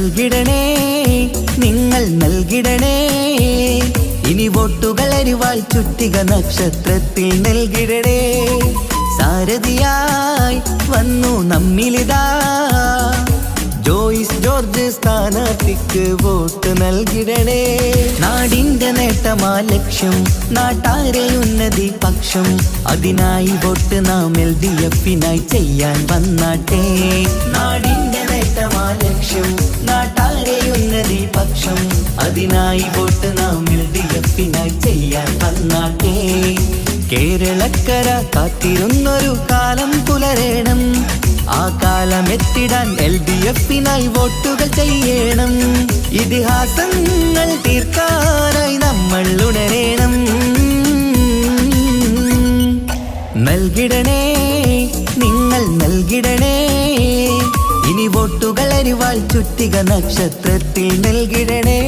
നൽകിടണേ, നിങ്ങൾ നൽകിടണേ. ഇനി വോട്ടുകൾ അരിവാൾ ചുറ്റിക നക്ഷത്രത്തിൽ നൽകിടണേ. സാരഥിയായി വന്നു നമ്മിലിതാ ജോയിസ് ജോർജ് സ്ഥാനാർത്ഥിക്ക് വോട്ട് നൽകിടണേ. നാടിന്റെ നേട്ടമാ ലക്ഷ്യം, നാട്ടാരെ ഉന്നതി പക്ഷം. അതിനായി വോട്ട് നാം LDFനായി ചെയ്യാൻ വന്നാട്ടെ. നാടിന്റെ നേട്ടമാ ലക്ഷ്യം, നാട്ടാരെ ഉന്നതി പക്ഷം. അതിനായി വോട്ട് നാം LDFനായി ചെയ്യാൻ വന്നാട്ടെ. കേരളക്കര കാത്തിരുന്നൊരു കാലം പുലരേണം. ആ കാലം എത്തിടാൻ LDFനായി വോട്ടുകൾ ചെയ്യണം. ഇതിഹാസങ്ങൾ തീർക്കാനായി നമ്മൾ ഉണരേണം. നൽകിടണേ, നിങ്ങൾ നൽകിടണേ. ഇനി വോട്ടുകൾ അരിവാൾ ചുറ്റിക നക്ഷത്രത്തിൽ നൽകിടണേ.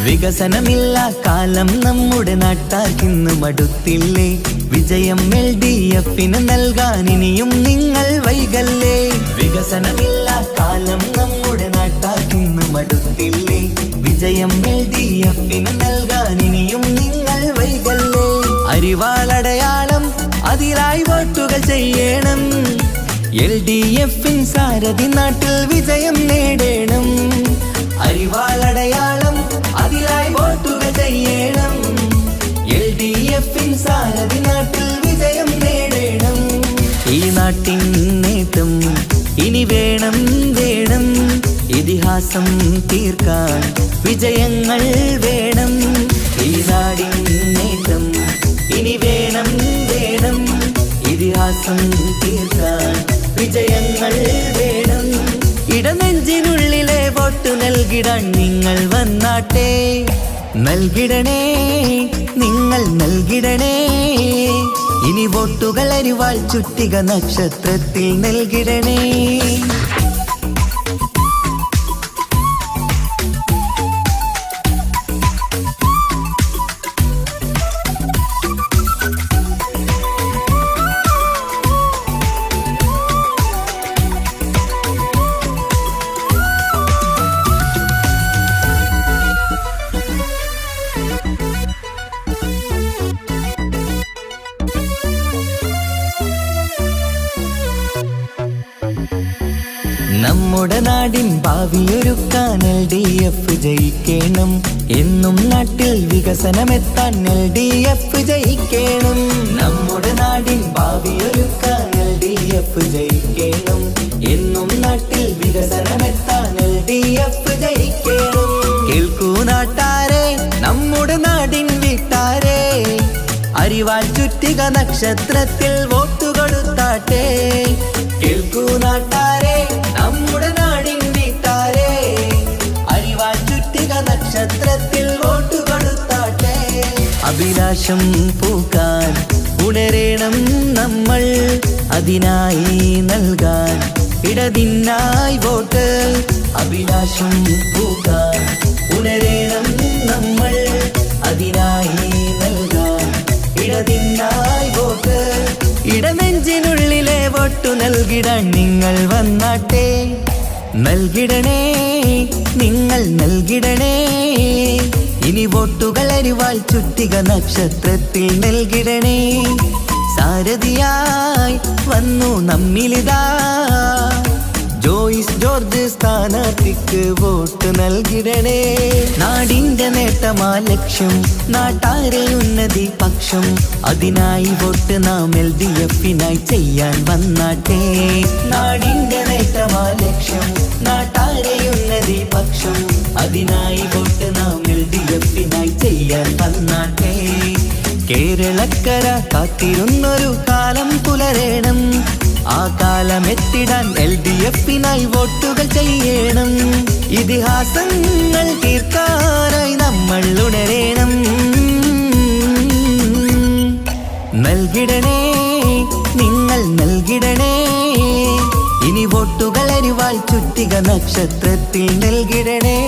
വികസനമില്ല കാലം നമ്മുടെ നാട്ടാർക്കിന്ന് മടുത്തില്ലേ. വിജയം LDFന് നൽകാൻ ഇനിയും നിങ്ങൾ വൈകല്ലേ. വികസനമില്ല കാലം നമ്മുടെ നാട്ടാർക്കിന്ന് മടുത്തില്ലേ. വിജയം LDFന് നൽകാൻ ഇനിയും നിങ്ങൾ വൈകല്ലേ. അരിവാളടയാളം അതിലായി വോട്ടുകൾ ചെയ്യണം. LDFൻ സാരഥി നാട്ടിൽ വിജയം നേടണം. അരിവാളടയാളം അതിലായി വോട്ടുകൾ ചെയ്യണം. LDFൻ സാരഥി നാട്ടിൽ വിജയം നേടണം. ഈ നാട്ടിൻ നേട്ടം ഇനി വേണം വേണം. ഇതിഹാസം തീർക്കാൻ വിജയങ്ങൾ വേണം. ഈ നാടിൻ നേട്ടം ഇനി വേണം വേണം. ഇതിഹാസം തീർക്കാൻ വിജയങ്ങൾ വേണം. ഇടനെഞ്ചിനുള്ളിലെ വോട്ട് നൽകിടാൻ നിങ്ങൾ വന്നാട്ടെ. നൽകിടണേ, നിങ്ങൾ നൽകിടണേ. ഇനി വോട്ടുകൾ അരിവാൾ ചുറ്റിക നക്ഷത്രത്തിൽ നൽകിടണേ. നമ്മുടെ നാടിൻ ഭാവിയൊരുക്കാൻ LDF ജയിക്കണം. എന്നും നാട്ടിൽ വികസനമെത്താൻ LDF ജയിക്കണം. നമ്മുടെ നാടിൻ ഭാവിയൊരുക്കാൻ LDF ജയിക്കണം. എന്നും നാട്ടിൽ വികസനമെത്താൻ LDF ജയിക്കണം. കേൾക്കൂ നാട്ടാരെ, നമ്മുടെ നാടിൻ വീട്ടാരെ, അരിവാൾ ചുറ്റിക നക്ഷത്രത്തിൽ വോട്ട് കൊടുത്താട്ടെ. കേൾക്കൂ നാട്ടാരെ, നമ്മുടെ നാടിൻ വീട്ടാരെ, അരിവാൾ ചുറ്റിക നക്ഷത്രത്തിൽ വോട്ട് കൊടുത്താട്ടെ. അഭിലാഷം പൂക്കാൻ ഉണരേണം നമ്മൾ. അതിനായി നൽകാൻ ഇടതിനായി വോട്ട്. അഭിലാഷം പൂക്കാൻ ഉണരേണം നമ്മൾ. അതിനായി നൽകാൻ ഇടതിനായി വോട്ട്. ഇടനെഞ്ചിനുള്ളിലെ വോട്ടു നൽകിടാൻ നിങ്ങൾ വന്നാട്ടെ. നൽകിടണേ, നിങ്ങൾ നൽകിടണേ. ഇനി വോട്ടുകൾ അരിവാൾ ചുറ്റിക നക്ഷത്രത്തിൽ നൽകിടണേ. സാരഥിയായി വന്നു നമ്മിലിതാ ജോയിസ് ജോർജ് സ്ഥാനാർത്ഥിക്ക് വോട്ട് നൽകിടണേ. നാടിന്റെ നേട്ടമാ ലക്ഷ്യം, നാട്ടാരെ ഉന്നതി പക്ഷം. അതിനായി വോട്ട് നാം LDFനായി ചെയ്യാൻ വന്നാട്ടെ. നാടിന്റെ നേട്ടമാ ലക്ഷ്യം, നാട്ടാരെ ഉന്നതി പക്ഷം. അതിനായി വോട്ട് നാം LDFനായി ചെയ്യാൻ വന്നാട്ടെ. കേരളക്കര കാത്തിരുന്നൊരു കാലം പുലരേണം. ആ കാലം കാലമെത്തിടാൻ LDF-നായി വോട്ടുകൾ ചെയ്യണം. ഇതിഹാസങ്ങൾ തീർക്കാനായി നമ്മൾ ഉണരണം. നൽകിടണേ, നിങ്ങൾ നൽകിടണേ, ഇനി വോട്ടുകൾ അരിവാൾ ചുറ്റിക നക്ഷത്രത്തിൽ നൽകിടണേ.